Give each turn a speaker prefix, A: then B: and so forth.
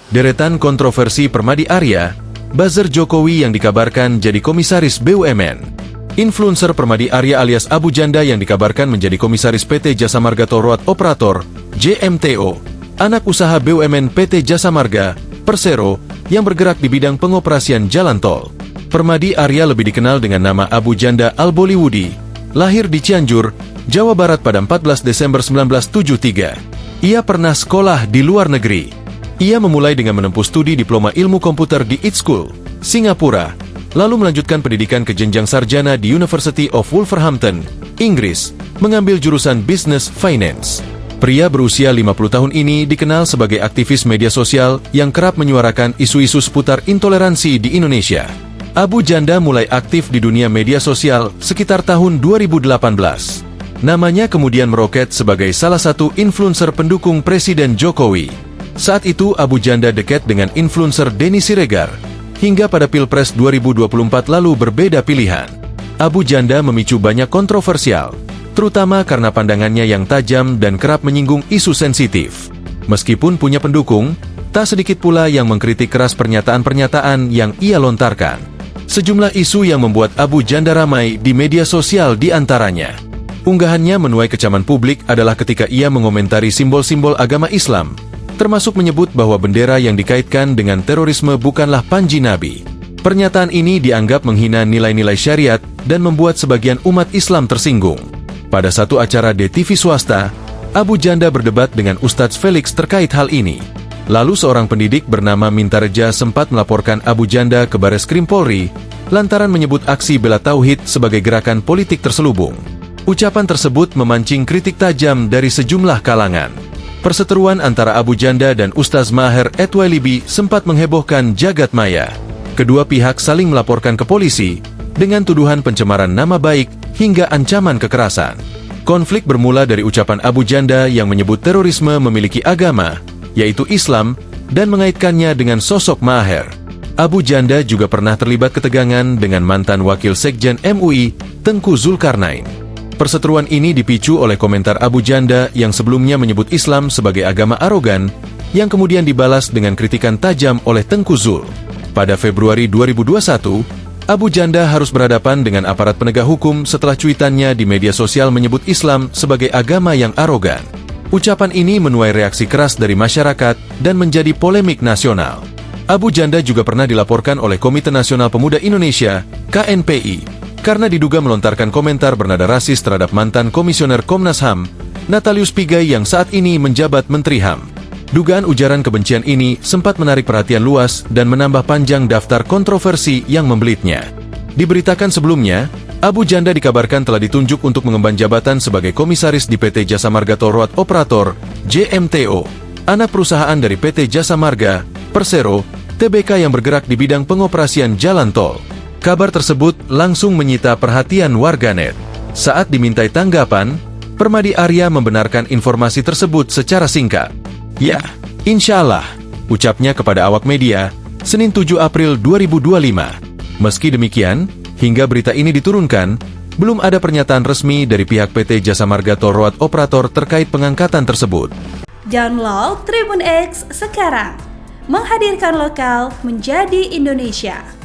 A: Deretan kontroversi Permadi Arya, buzzer Jokowi yang dikabarkan jadi komisaris BUMN. Influencer Permadi Arya alias Abu Janda yang dikabarkan menjadi komisaris PT Jasa Marga Tol Road Operator, JMTO, anak usaha BUMN PT Jasa Marga, Persero, yang bergerak di bidang pengoperasian jalan tol. Permadi Arya lebih dikenal dengan nama Abu Janda Al-Bollywoodi, lahir di Cianjur, Jawa Barat pada 14 Desember 1973. Ia pernah sekolah di luar negeri. Ia memulai dengan menempuh studi diploma ilmu komputer di Its School, Singapura, lalu melanjutkan pendidikan ke jenjang sarjana di University of Wolverhampton, Inggris, mengambil jurusan Business Finance. Pria berusia 50 tahun ini dikenal sebagai aktivis media sosial yang kerap menyuarakan isu-isu seputar intoleransi di Indonesia. Abu Janda mulai aktif di dunia media sosial sekitar tahun 2018. Namanya kemudian meroket sebagai salah satu influencer pendukung Presiden Jokowi. Saat itu Abu Janda dekat dengan influencer Denny Siregar, hingga pada Pilpres 2024 lalu berbeda pilihan. Abu Janda memicu banyak kontroversial, terutama karena pandangannya yang tajam dan kerap menyinggung isu sensitif. Meskipun punya pendukung, tak sedikit pula yang mengkritik keras pernyataan-pernyataan yang ia lontarkan. Sejumlah isu yang membuat Abu Janda ramai di media sosial di antaranya. Unggahannya menuai kecaman publik adalah ketika ia mengomentari simbol-simbol agama Islam, termasuk menyebut bahwa bendera yang dikaitkan dengan terorisme bukanlah panji Nabi. Pernyataan ini dianggap menghina nilai-nilai syariat dan membuat sebagian umat Islam tersinggung. Pada satu acara di TV swasta, Abu Janda berdebat dengan Ustadz Felix terkait hal ini. Lalu seorang pendidik bernama Mintareja sempat melaporkan Abu Janda ke Bareskrim Polri, lantaran menyebut aksi bela tauhid sebagai gerakan politik terselubung. Ucapan tersebut memancing kritik tajam dari sejumlah kalangan. Perseteruan antara Abu Janda dan Ustaz Maher Etwailibi sempat menghebohkan jagat maya. Kedua pihak saling melaporkan ke polisi dengan tuduhan pencemaran nama baik hingga ancaman kekerasan. Konflik bermula dari ucapan Abu Janda yang menyebut terorisme memiliki agama, yaitu Islam, dan mengaitkannya dengan sosok Maher. Abu Janda juga pernah terlibat ketegangan dengan mantan wakil sekjen MUI, Tengku Zulkarnain. Perseteruan ini dipicu oleh komentar Abu Janda yang sebelumnya menyebut Islam sebagai agama arogan, yang kemudian dibalas dengan kritikan tajam oleh Tengku Zul. Pada Februari 2021, Abu Janda harus berhadapan dengan aparat penegak hukum setelah cuitannya di media sosial menyebut Islam sebagai agama yang arogan. Ucapan ini menuai reaksi keras dari masyarakat dan menjadi polemik nasional. Abu Janda juga pernah dilaporkan oleh Komite Nasional Pemuda Indonesia, KNPI, karena diduga melontarkan komentar bernada rasis terhadap mantan Komisioner Komnas HAM, Natalius Pigai yang saat ini menjabat Menteri HAM. Dugaan ujaran kebencian ini sempat menarik perhatian luas dan menambah panjang daftar kontroversi yang membelitnya. Diberitakan sebelumnya, Abu Janda dikabarkan telah ditunjuk untuk mengemban jabatan sebagai komisaris di PT Jasa Marga Tol Road Operator, JMTO, anak perusahaan dari PT Jasa Marga, Persero, Tbk yang bergerak di bidang pengoperasian jalan tol. Kabar tersebut langsung menyita perhatian warganet. Saat dimintai tanggapan, Permadi Arya membenarkan informasi tersebut secara singkat. Ya, insya Allah, ucapnya kepada awak media, Senin 7 April 2025. Meski demikian, hingga berita ini diturunkan, belum ada pernyataan resmi dari pihak PT Jasa Marga Tol Road Operator terkait pengangkatan tersebut.
B: Download Tribun X sekarang, menghadirkan lokal menjadi Indonesia.